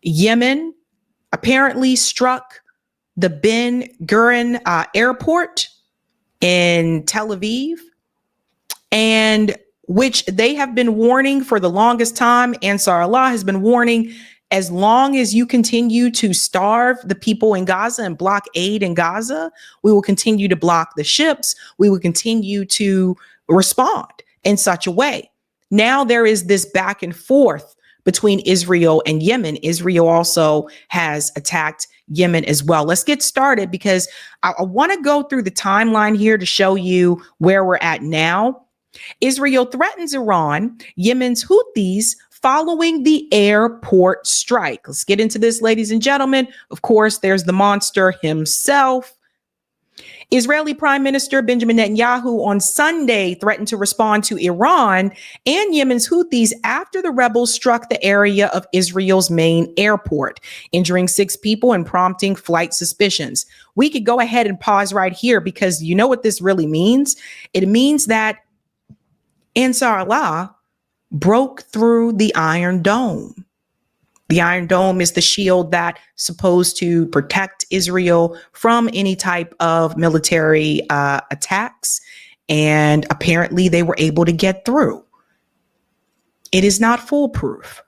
Yemen apparently struck the Ben Gurion airport in Tel Aviv, and which they have been warning for the longest time. Ansar Allah has been warning, as long as you continue to starve the people in Gaza and block aid in Gaza, we will continue to block the ships. We will continue to respond in such a way. Now there is this back and forth between Israel and Yemen. Israel also has attacked Yemen as well. Let's get started, because I want to go through the timeline here to show you where we're at now. Israel threatens Iran, Yemen's Houthis following the airport strike. Let's get into this, ladies and gentlemen. Of course, there's the monster himself. Israeli Prime Minister Benjamin Netanyahu on Sunday threatened to respond to Iran and Yemen's Houthis after the rebels struck the area of Israel's main airport, injuring 6 people and prompting flight suspicions. We could go ahead and pause right here, because you know what this really means? It means that Ansar Allah broke through the Iron Dome. The Iron Dome is the shield that's supposed to protect Israel from any type of military attacks. And apparently they were able to get through. It is not foolproof.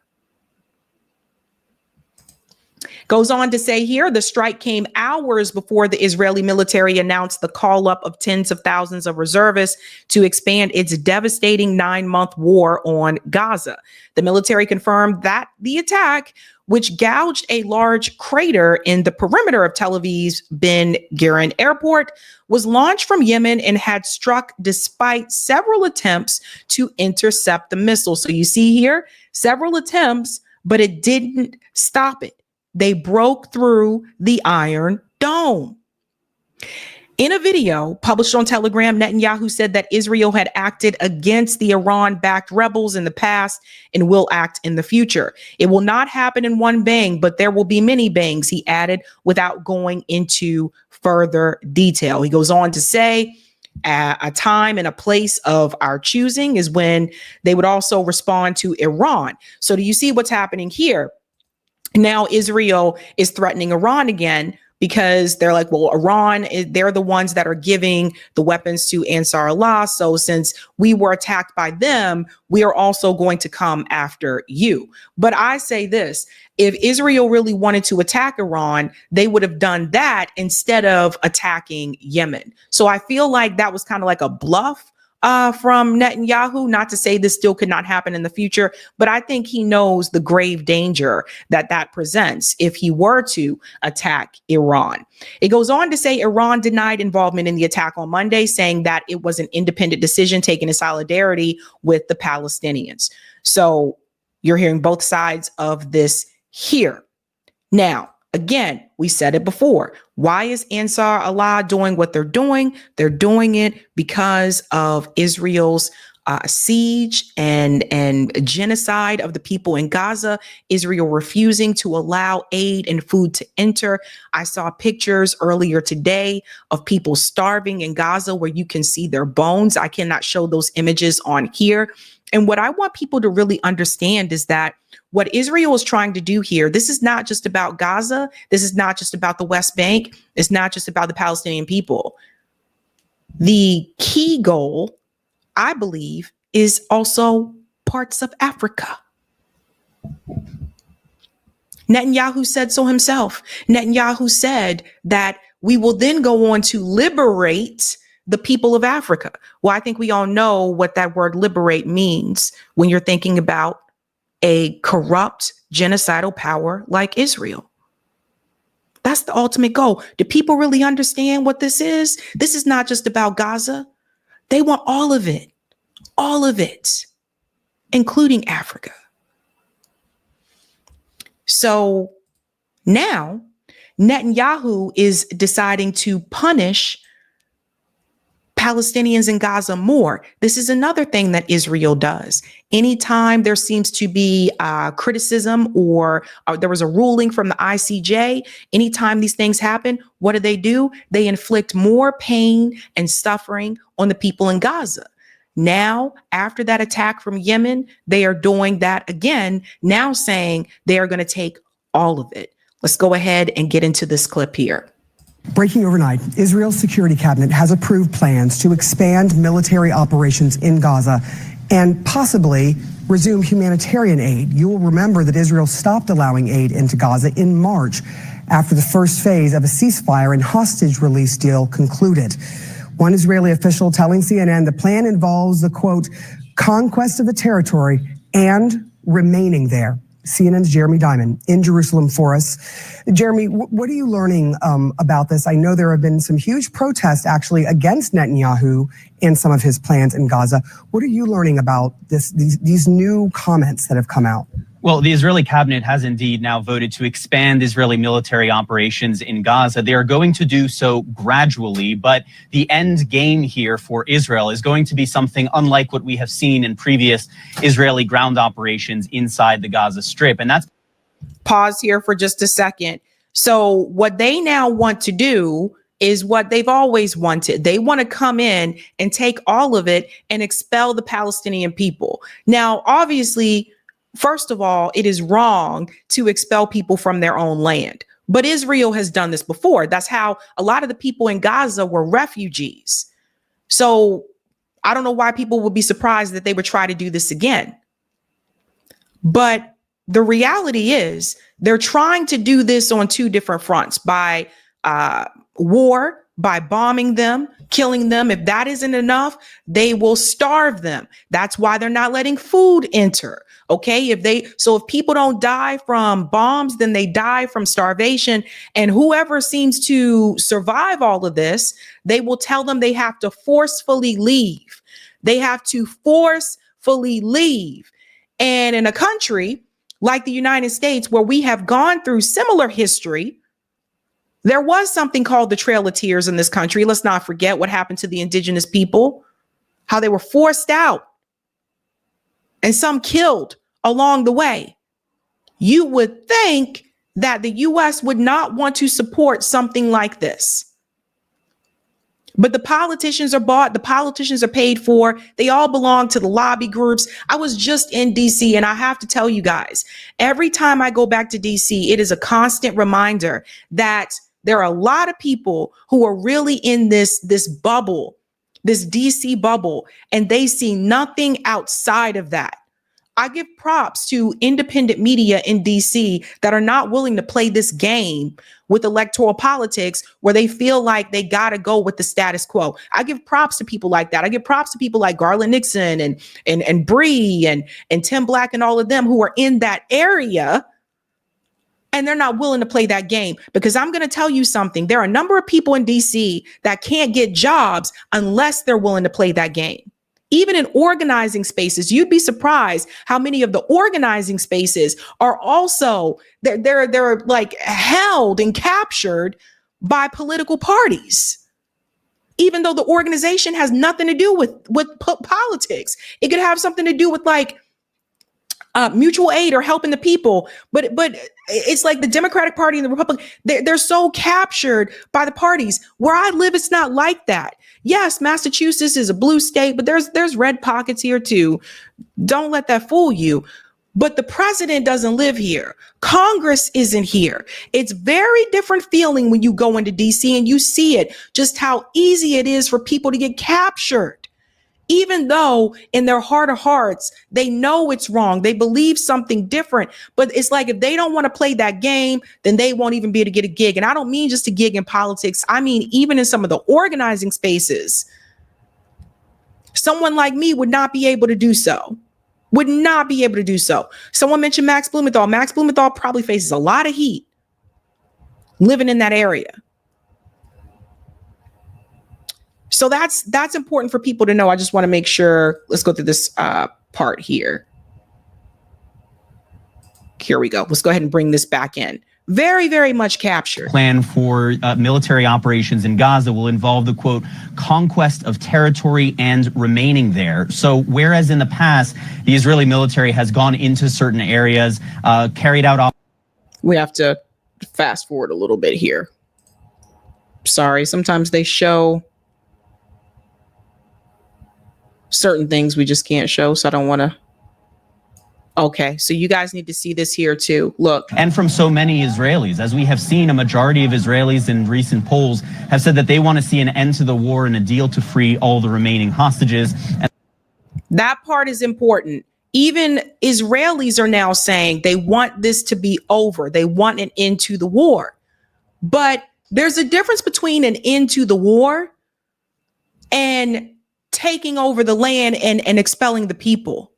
Goes on to say here, the strike came hours before the Israeli military announced the call up of tens of thousands of reservists to expand its devastating 9-month war on Gaza. The military confirmed that the attack, which gouged a large crater in the perimeter of Tel Aviv's Ben Gurion airport, was launched from Yemen and had struck despite several attempts to intercept the missile. So you see here, several attempts, but it didn't stop it. They broke through the Iron Dome. In a video published on Telegram, Netanyahu said that Israel had acted against the Iran-backed rebels in the past and will act in the future. It will not happen in one bang, but there will be many bangs, he added, without going into further detail. He goes on to say, a time and a place of our choosing is when they would also respond to Iran. So do you see what's happening here? Now Israel is threatening Iran again, because they're like, well, Iran, they're the ones that are giving the weapons to Ansar Allah. So since we were attacked by them, we are also going to come after you. But I say this, if Israel really wanted to attack Iran, they would have done that instead of attacking Yemen. So I feel like that was kind of like a bluff from Netanyahu. Not to say this still could not happen in the future, but I think he knows the grave danger that that presents if he were to attack Iran. It goes on to say Iran denied involvement in the attack on Monday, saying that it was an independent decision taken in solidarity with the Palestinians. So you're hearing both sides of this here. Now, again, we said it before. Why is Ansar Allah doing what they're doing? They're doing it because of Israel's siege and genocide of the people in Gaza, Israel refusing to allow aid and food to enter. I saw pictures earlier today of people starving in Gaza where you can see their bones. I cannot show those images on here. And what I want people to really understand is that what Israel is trying to do here, this is not just about Gaza. This is not just about the West Bank. It's not just about the Palestinian people. The key goal, I believe, is also parts of Africa. Netanyahu said so himself. Netanyahu said that we will then go on to liberate the people of Africa. Well, I think we all know what that word liberate means when you're thinking about a corrupt genocidal power like Israel. That's the ultimate goal. Do people really understand what this is? This is not just about Gaza. They want all of it, including Africa. So now Netanyahu is deciding to punish Palestinians in Gaza more. This is another thing that Israel does. Anytime there seems to be criticism or there was a ruling from the ICJ, anytime these things happen, what do? They inflict more pain and suffering on the people in Gaza. Now, after that attack from Yemen, they are doing that again, now saying they are going to take all of it. Let's go ahead and get into this clip here. Breaking overnight, Israel's security cabinet has approved plans to expand military operations in Gaza and possibly resume humanitarian aid. You will remember that Israel stopped allowing aid into Gaza in March after the first phase of a ceasefire and hostage release deal concluded. One Israeli official telling CNN the plan involves the, quote, conquest of the territory and remaining there. CNN's Jeremy Diamond in Jerusalem for us. Jeremy, what are you learning about this? I know there have been some huge protests actually against Netanyahu and some of his plans in Gaza. What are you learning about these new comments that have come out? Well, the Israeli cabinet has indeed now voted to expand Israeli military operations in Gaza. They are going to do so gradually, but the end game here for Israel is going to be something unlike what we have seen in previous Israeli ground operations inside the Gaza Strip. And that's... Pause here for just a second. So what they now want to do is what they've always wanted. They want to come in and take all of it and expel the Palestinian people. Now, obviously, first of all, it is wrong to expel people from their own land. But Israel has done this before. That's how a lot of the people in Gaza were refugees. So I don't know why people would be surprised that they would try to do this again. But the reality is they're trying to do this on two different fronts, by war, by bombing them, killing them. If that isn't enough, they will starve them. That's why they're not letting food enter. Okay, if people don't die from bombs, then they die from starvation. And whoever seems to survive all of this, they will tell them they have to forcefully leave. They have to forcefully leave. And in a country like the United States, where we have gone through similar history, there was something called the Trail of Tears in this country. Let's not forget what happened to the indigenous people, how they were forced out and some killed along the way. You would think that the U.S. would not want to support something like this. But the politicians are bought, the politicians are paid for. They all belong to the lobby groups. I was just in D.C. and I have to tell you guys, every time I go back to D.C., it is a constant reminder that there are a lot of people who are really in this bubble, this D.C. bubble, and they see nothing outside of that. I give props to independent media in DC that are not willing to play this game with electoral politics where they feel like they got to go with the status quo. I give props to people like that. I give props to people like Garland Nixon and Bree and Tim Black and all of them who are in that area. And they're not willing to play that game, because I'm going to tell you something. There are a number of people in DC that can't get jobs unless they're willing to play that game. Even in organizing spaces, you'd be surprised how many of the organizing spaces are also, they're like held and captured by political parties, even though the organization has nothing to do with politics. It could have something to do with like mutual aid or helping the people. But it's like the Democratic Party and the Republican, they're so captured by the parties. Where I live, it's not like that. Yes, Massachusetts is a blue state, but there's red pockets here too. Don't let that fool you. But the president doesn't live here. Congress isn't here. It's very different feeling when you go into DC and you see it, just how easy it is for people to get captured. Even though in their heart of hearts, they know it's wrong. They believe something different. But it's like if they don't want to play that game, then they won't even be able to get a gig. And I don't mean just a gig in politics. I mean, even in some of the organizing spaces, someone like me would not be able to do so. Would not be able to do so. Someone mentioned Max Blumenthal. Max Blumenthal probably faces a lot of heat living in that area. So that's important for people to know. I just want to make sure. Let's go through this part here. Here we go. Let's go ahead and bring this back in. Very, very much captured. Plan for military operations in Gaza will involve the, quote, conquest of territory and remaining there. So whereas in the past, the Israeli military has gone into certain areas, carried out... We have to fast forward a little bit here. Sorry, sometimes they show certain things we just can't show, so I don't want to. Okay, so you guys need to see this here too. Look. And from so many Israelis. As we have seen, a majority of Israelis in recent polls have said that they want to see an end to the war and a deal to free all the remaining hostages. That part is important. Even Israelis are now saying they want this to be over. They want an end to the war. But there's a difference between an end to the war and taking over the land and expelling the people.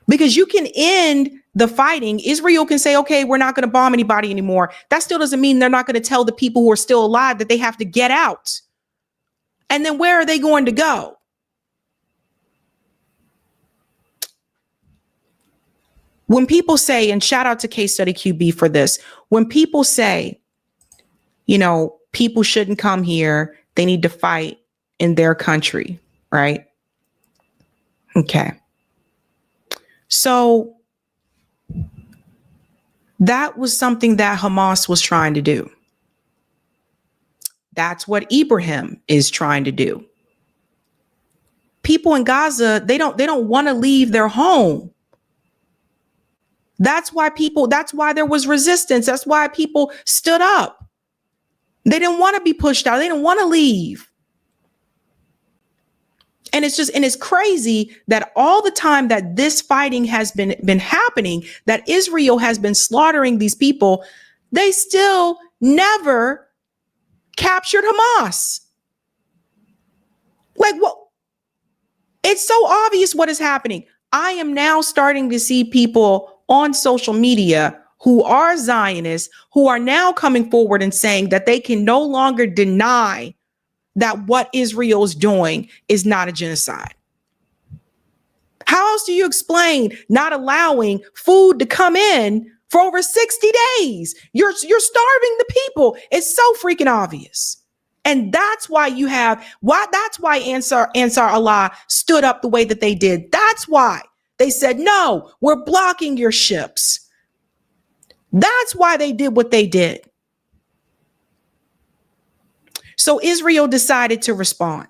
Because you can end the fighting. Israel can say, okay, we're not going to bomb anybody anymore. That still doesn't mean they're not going to tell the people who are still alive that they have to get out. And then where are they going to go? When people say, and shout out to Case Study QB for this, when people say, you know, people shouldn't come here, they need to fight in their country, right? Okay. So that was something that Hamas was trying to do. That's what Ibrahim is trying to do. People in Gaza, they don't want to leave their home. That's why there was resistance. That's why people stood up. They didn't want to be pushed out. They didn't want to leave. And it's crazy that all the time that this fighting has been happening, that Israel has been slaughtering these people, they still never captured Hamas. Like, what? It's so obvious what is happening. I am now starting to see people on social media who are Zionists, who are now coming forward and saying that they can no longer deny that what Israel is doing is not a genocide. How else do you explain not allowing food to come in for over 60 days? You're starving the people. It's so freaking obvious. And that's why that's why Ansar Allah stood up the way that they did. That's why they said, no, we're blocking your ships. That's why they did what they did. So Israel decided to respond.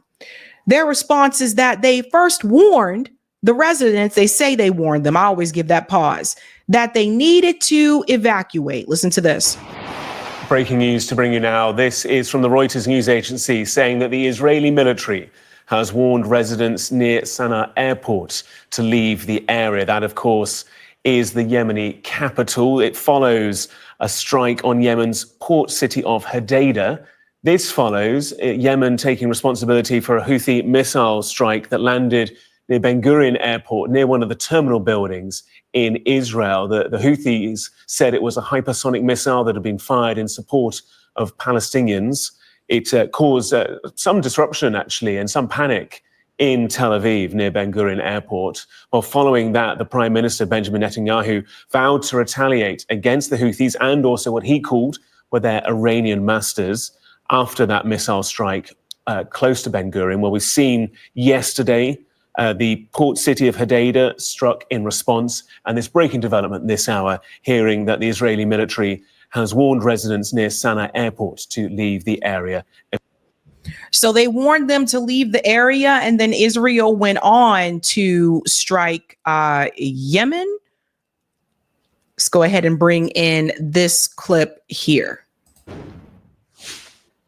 Their response is that they first warned the residents. They say they warned them. I always give that pause, that they needed to evacuate. Listen to this. Breaking news to bring you now. This is from the Reuters news agency saying that the Israeli military has warned residents near Sana'a airport to leave the area. That, of course, is the Yemeni capital. It follows a strike on Yemen's port city of Hodeidah. This follows Yemen taking responsibility for a Houthi missile strike that landed near Ben Gurion airport, near one of the terminal buildings in Israel. The Houthis said it was a hypersonic missile that had been fired in support of Palestinians. It caused some disruption, actually, and some panic in Tel Aviv, near Ben Gurion airport. Well, following that, the Prime Minister, Benjamin Netanyahu, vowed to retaliate against the Houthis and also what he called were their Iranian masters after that missile strike close to Ben Gurion. Well, we've seen yesterday the port city of Hodeidah struck in response, and this breaking development this hour, hearing that the Israeli military has warned residents near Sana'a airport to leave the area. So they warned them to leave the area, and then Israel went on to strike Yemen. Let's go ahead and bring in this clip here.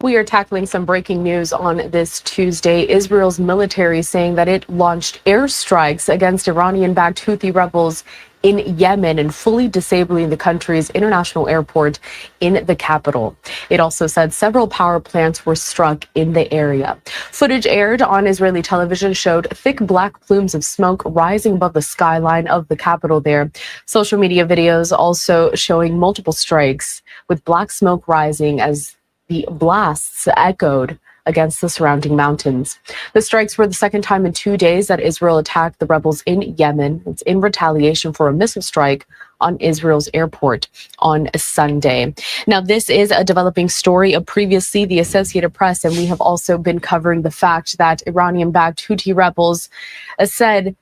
We are tackling some breaking news on this Tuesday. Israel's military saying that it launched airstrikes against Iranian-backed Houthi rebels in Yemen and fully disabling the country's international airport in the capital. It also said several power plants were struck in the area. Footage aired on Israeli television showed thick black plumes of smoke rising above the skyline of the capital there. Social media videos also showing multiple strikes with black smoke rising as the blasts echoed against the surrounding mountains. The strikes were the second time in 2 days that Israel attacked the rebels in Yemen. It's in retaliation for a missile strike on Israel's airport on Sunday. Now, this is a developing story of previously the Associated Press, and we have also been covering the fact that Iranian-backed Houthi rebels said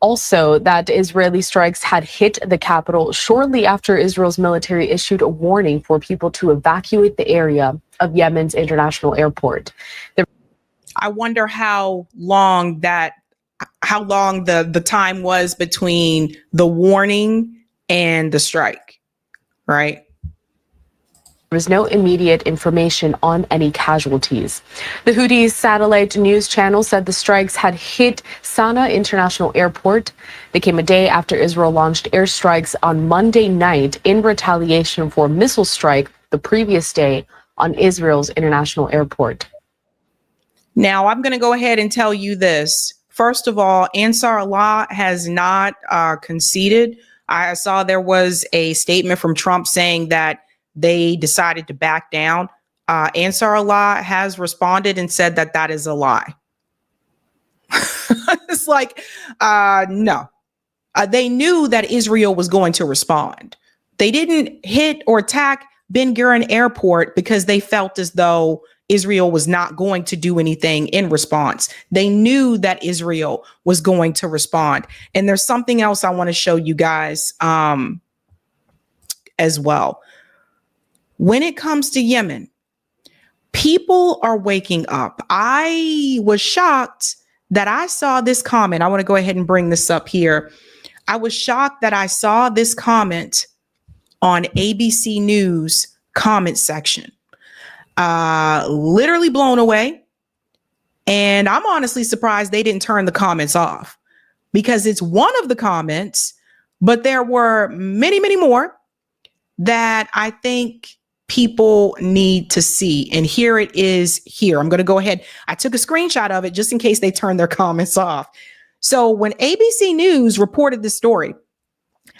also that Israeli strikes had hit the capital shortly after Israel's military issued a warning for people to evacuate the area of Yemen's international airport. I wonder how long that how long the time was between the warning and the strike, right? There was no immediate information on any casualties. The Houthis satellite news channel said the strikes had hit Sana'a International Airport. They came a day after Israel launched airstrikes on Monday night in retaliation for a missile strike the previous day on Israel's international airport. Now, I'm going to go ahead and tell you this. First of all, Ansar Allah has not conceded. I saw there was a statement from Trump saying that they decided to back down. Ansar Allah has responded and said that that is a lie. It's like, no. They knew that Israel was going to respond. They didn't hit or attack Ben Gurion Airport because they felt as though Israel was not going to do anything in response. They knew that Israel was going to respond. And there's something else I want to show you guys as well. When it comes to Yemen, people are waking up. I was shocked that I saw this comment. I want to go ahead and bring this up here. I was shocked that I saw this comment on ABC News comment section. Literally blown away. And I'm honestly surprised they didn't turn the comments off, because it's one of the comments, but there were many, many more that I think people need to see. And here it is here. I'm going to go ahead. I took a screenshot of it just in case they turn their comments off. So when ABC News reported this story,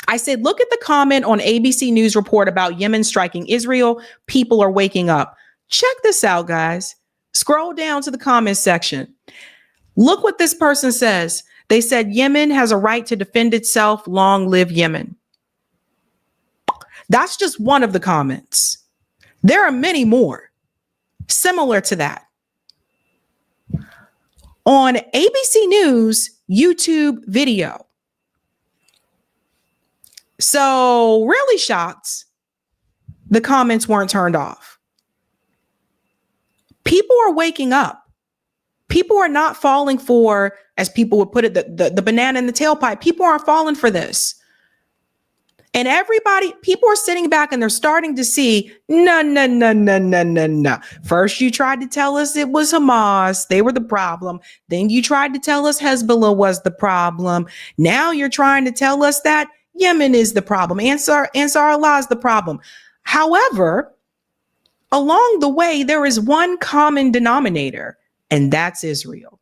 I said, look at the comment on ABC News report about Yemen striking Israel. People are waking up. Check this out, guys. Scroll down to the comment section. Look what this person says. They said, Yemen has a right to defend itself. Long live Yemen. That's just one of the comments. There are many more similar to that. On ABC News YouTube video. So really shocked the comments weren't turned off. People are waking up. People are not falling for, as people would put it, the banana in the tailpipe. People aren't falling for this. And people are sitting back and they're starting to see, no. First, you tried to tell us it was Hamas. They were the problem. Then you tried to tell us Hezbollah was the problem. Now you're trying to tell us that Yemen is the problem. Ansar Allah is the problem. However, along the way, there is one common denominator, and that's Israel.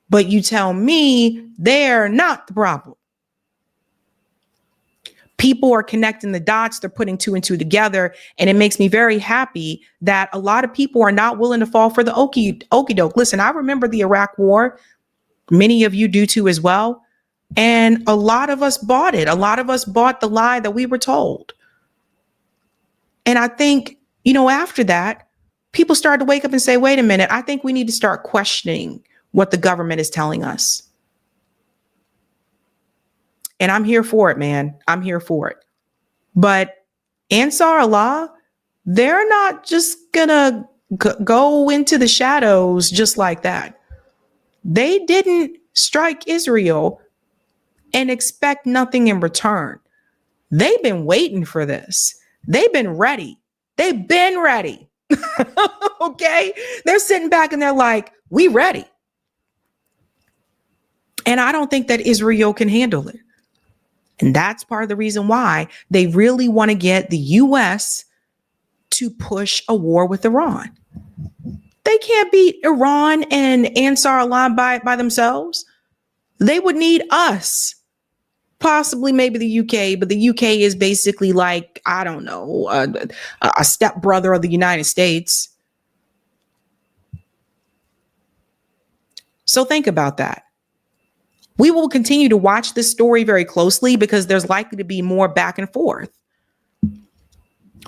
But you tell me they're not the problem. People are connecting the dots. They're putting two and two together. And it makes me very happy that a lot of people are not willing to fall for the okie doke. Listen, I remember the Iraq War. Many of you do too as well. And a lot of us bought it. A lot of us bought the lie that we were told. And I think, after that, people started to wake up and say, wait a minute, I think we need to start questioning what the government is telling us. And I'm here for it, man. I'm here for it. But Ansar Allah, they're not just gonna go into the shadows just like that. They didn't strike Israel and expect nothing in return. They've been waiting for this. They've been ready. They've been ready. Okay? They're sitting back and they're like, we ready. And I don't think that Israel can handle it. And that's part of the reason why they really want to get the U.S. to push a war with Iran. They can't beat Iran and Ansar Allah by themselves. They would need us, possibly maybe the UK, but the UK is basically like, I don't know, a stepbrother of the United States. So think about that. We will continue to watch this story very closely because there's likely to be more back and forth.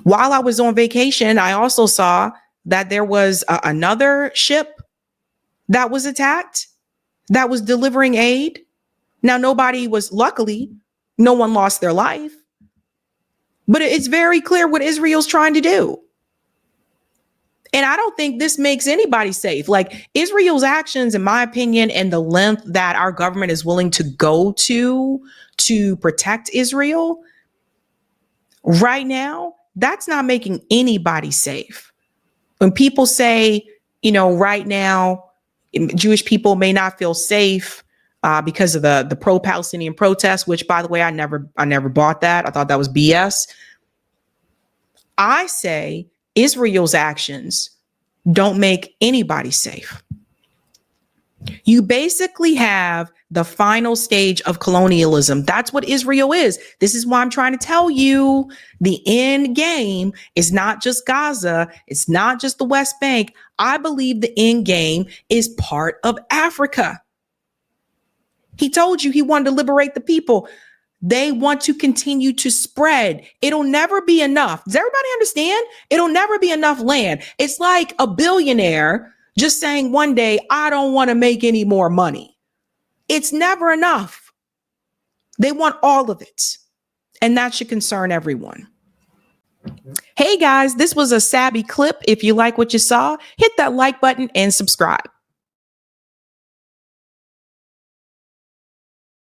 While I was on vacation, I also saw that there was another ship that was attacked that was delivering aid. Now, luckily, no one lost their life. But it's very clear what Israel's trying to do. And I don't think this makes anybody safe. Like Israel's actions, in my opinion, and the length that our government is willing to go to protect Israel right now, that's not making anybody safe. When people say, right now, Jewish people may not feel safe because of the pro-Palestinian protests, which, by the way, I never bought that. I thought that was BS. I say Israel's actions don't make anybody safe. You basically have the final stage of colonialism. That's what Israel is. This is why I'm trying to tell you the end game is not just Gaza. It's not just the West Bank. I believe the end game is part of Africa. He told you he wanted to liberate the people. They want to continue to spread. It'll never be enough. Does everybody understand? It'll never be enough land. It's like a billionaire just saying one day, I don't want to make any more money. It's never enough. They want all of it. And that should concern everyone. Hey guys, this was a Sabby clip. If you like what you saw, hit that like button and subscribe.